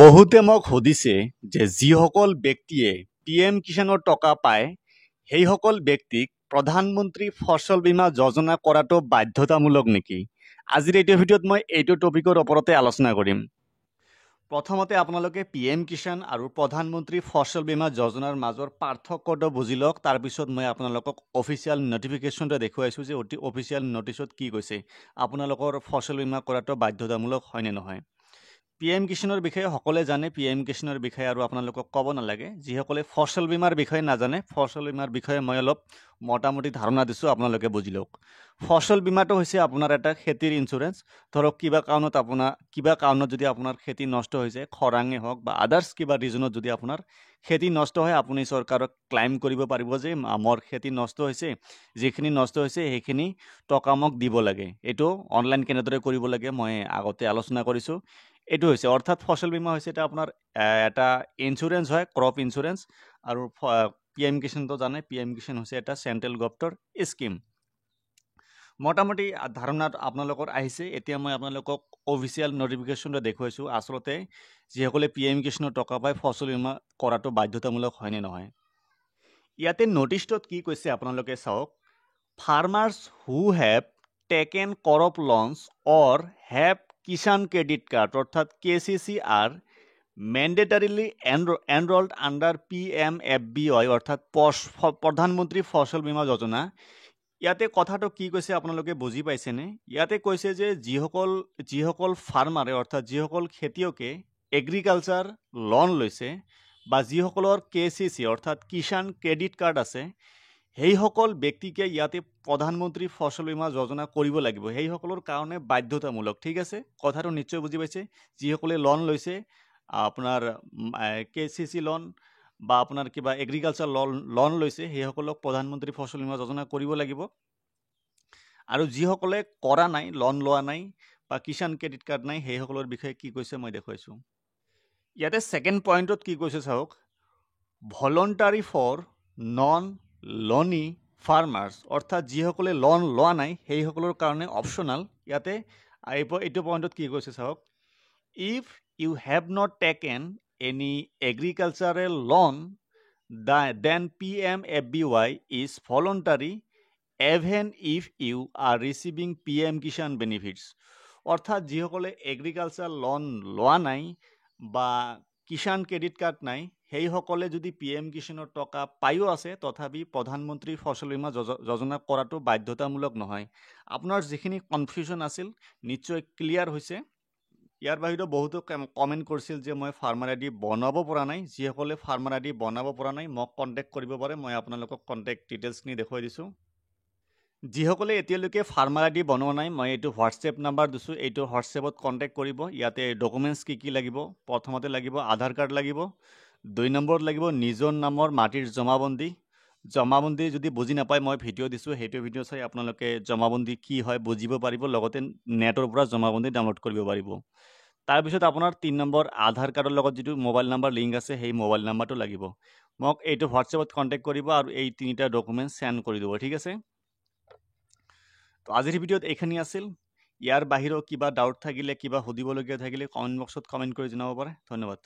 বহুতে মোক সুধিছে যে যিসকল ব্যক্তিয়ে পিএম কিষাণৰ টকা পায় সেইসকল ব্যক্তিক প্ৰধানমন্ত্ৰী ফচল বীমা যোজনা কৰাটো বাধ্যতামূলক নেকি? আজিৰ এইটো ভিডিঅ'ত মই এইটো টপিকৰ ওপৰতে আলোচনা কৰিম। প্ৰথমতে আপোনালোকে পিএম কিষাণ আৰু প্ৰধানমন্ত্ৰী ফচল বীমা যোজনাৰ মাজৰ পাৰ্থক্যটো বুজি লওক। তাৰপিছত মই আপোনালোকক অফিচিয়েল নটিফিকেশ্যনটো দেখুৱাইছোঁ যে অফিচিয়েল নটিচত কি কৈছে, আপোনালোকৰ ফচল বীমা কৰাটো বাধ্যতামূলক হয়নে নহয়। পিএম কিষাণৰ বিষয়ে সকলোৱে জানে, পিএম কিষাণৰ বিষয়ে আৰু আপোনালোকক ক'ব নালাগে। যিসকলে ফচল বীমাৰ বিষয়ে নাজানে, ফচল বীমাৰ বিষয়ে মই অলপ মোটামুটি ধাৰণা দিছোঁ, আপোনালোকে বুজি লওক। ফচল বীমাটো হৈছে আপোনাৰ এটা খেতিৰ ইঞ্চুৰেঞ্চ। ধৰক কিবা কাৰণত যদি আপোনাৰ খেতি নষ্ট হৈ যায়, খৰাঙে হওক বা আদাৰ্ছ কিবা ৰিজনত যদি আপোনাৰ খেতি নষ্ট হয়, আপুনি চৰকাৰক ক্লাইম কৰিব পাৰিব যে মোৰ খেতি নষ্ট হৈছে, যিখিনি নষ্ট হৈছে সেইখিনি টকা মোক দিব লাগে। এইটো অনলাইন কেনেদৰে কৰিব লাগে মই আগতে আলোচনা কৰিছোঁ। এইটো হৈছে অৰ্থাৎ ফচল বীমা হৈছে এটা আপোনাৰ এটা ইঞ্চুৰেঞ্চ হয়, ক্ৰপ ইঞ্চুৰেঞ্চ। আৰু পিএম কিষাণটো জানে, পিএম কিষাণ হৈছে এটা চেণ্ট্ৰেল গভৰ্ণমেণ্টৰ স্কিম। মোটামুটি ধাৰণাত আপোনালোকৰ আহিছে। এতিয়া মই আপোনালোকক অফিচিয়েল নটিফিকেশ্যনটো দেখুৱাইছোঁ। আচলতে যিসকলে পিএম কিষাণৰ টকা পায় ফচল বীমা কৰাটো বাধ্যতামূলক হয়নে নহয়। ইয়াতে নটিচটোত কি কৈছে আপোনালোকে চাওক। Farmers who have taken crop loans or have Kisan credit card অৰ্থাৎ KCC are mandatorily enrolled under PMFBY অৰ্থাৎ প্ৰধানমন্ত্ৰী ফচল বীমা যোজনা। ইয়াতে কথাটো কি কৈছে আপোনালোকে বুজি পাইছেনে? ইয়াতে কৈছে যে যিসকল ফাৰ্মাৰে অৰ্থাৎ যিসকল খেতিয়কে এগ্ৰিকালচাৰ লোন লৈছে বা যিসকলৰ KCC অৰ্থাৎ কিষাণ ক্ৰেডিট কাৰ্ড আছে, সেইসকল ব্যক্তিকে ইয়াতে প্ৰধানমন্ত্ৰী ফচল বীমা যোজনা কৰিব লাগিব। সেইসকলৰ কাৰণে বাধ্যতামূলক। ঠিক আছে, কথাটো নিশ্চয় বুজি পাইছে। যিসকলে লোন লৈছে, আপোনাৰ KCC লোন বা আপোনাৰ কিবা এগ্ৰিকালচাৰ লোন লৈছে, সেইসকলক প্ৰধানমন্ত্ৰী ফচল বীমা যোজনা কৰিব লাগিব। আৰু যিসকলে কৰা নাই, লোন লোৱা নাই বা কিষাণ ক্ৰেডিট কাৰ্ড নাই, সেইসকলৰ বিষয়ে কি কৈছে মই দেখুৱাইছোঁ। ইয়াতে ছেকেণ্ড পইণ্টত কি কৈছে চাওক। ভলণ্টাৰী ফৰ নন লোনী ফাৰ্মাৰ্ছ অৰ্থাৎ যিসকলে লোন লোৱা নাই সেইসকলৰ কাৰণে অপশ্যনাল। ইয়াতে এইটো পইণ্টত কি কৈছে চাওক। If you have not taken any agricultural loan then PMFBY is voluntary even if you are receiving PM Kisan benefits. অৰ্থাৎ যিসকলে এগ্ৰিকালচাৰ লোন লোৱা নাই বা কিষাণ ক্ৰেডিট কাৰ্ড নাই, সেইসকলে যদি PM কিষাণৰ টকা পায়ো আছে তথাপি প্ৰধানমন্ত্ৰী ফচল বীমা যোজনা কৰাটো বাধ্যতামূলক নহয়। আপোনাৰ যিখিনি কনফিউজন আছিল নিশ্চয় ক্লিয়াৰ হৈছে। ইয়াৰ বাহিৰেও বহুতো কমেণ্ট কৰিছিল যে মই ফাৰ্মাৰ আইডি বনাব পৰা নাই। যিসকলে ফাৰ্মাৰ আইডি বনাব পৰা নাই মোক কণ্টেক্ট কৰিব পাৰে। মই আপোনালোকক কণ্টেক্ট ডিটেইলছখিনি দেখুৱাই দিছোঁ। যিসকলে এতিয়ালৈকে ফাৰ্মাৰ আইডি বনোৱা নাই, মই এইটো হোৱাটছএপ নাম্বাৰ দিছোঁ, এইটো হোৱাটছএপত কণ্টেক্ট কৰিব। ইয়াতে ডকুমেণ্টছ কি লাগিব, প্ৰথমতে লাগিব আধাৰ কাৰ্ড লাগিব, 2 নম্বৰত লাগিব নিজৰ নামৰ মাটিৰ জমাবন্দী যদি বুজি নাপায় মই ভিডিঅ' দিছোঁ, সেইটো ভিডিঅ' চাই আপোনালোকে জমাবন্দী কি হয় বুজিব পাৰিব, লগতে নেটৰ পৰা জমাবন্দী ডাউনলোড কৰিব পাৰিব। তাৰপিছত আপোনাৰ 3 নম্বৰ আধাৰ কাৰ্ডৰ লগত যিটো মোবাইল নাম্বাৰ লিংক আছে সেই মোবাইল নাম্বাৰটো লাগিব। মোক এইটো হোৱাটছএপত কণ্টেক্ট কৰিব আৰু এই 3টা ডকুমেণ্টছ চেণ্ড কৰি দিব। ঠিক আছে, তো আজিৰ ভিডিঅ'ত এইখিনি আছিল। ইয়াৰ বাহিৰেও কিবা ডাউট থাকিলে, কিবা সুধিবলগীয়া থাকিলে কমেণ্ট বক্সত কমেণ্ট কৰি জনাব পাৰে। ধন্যবাদ।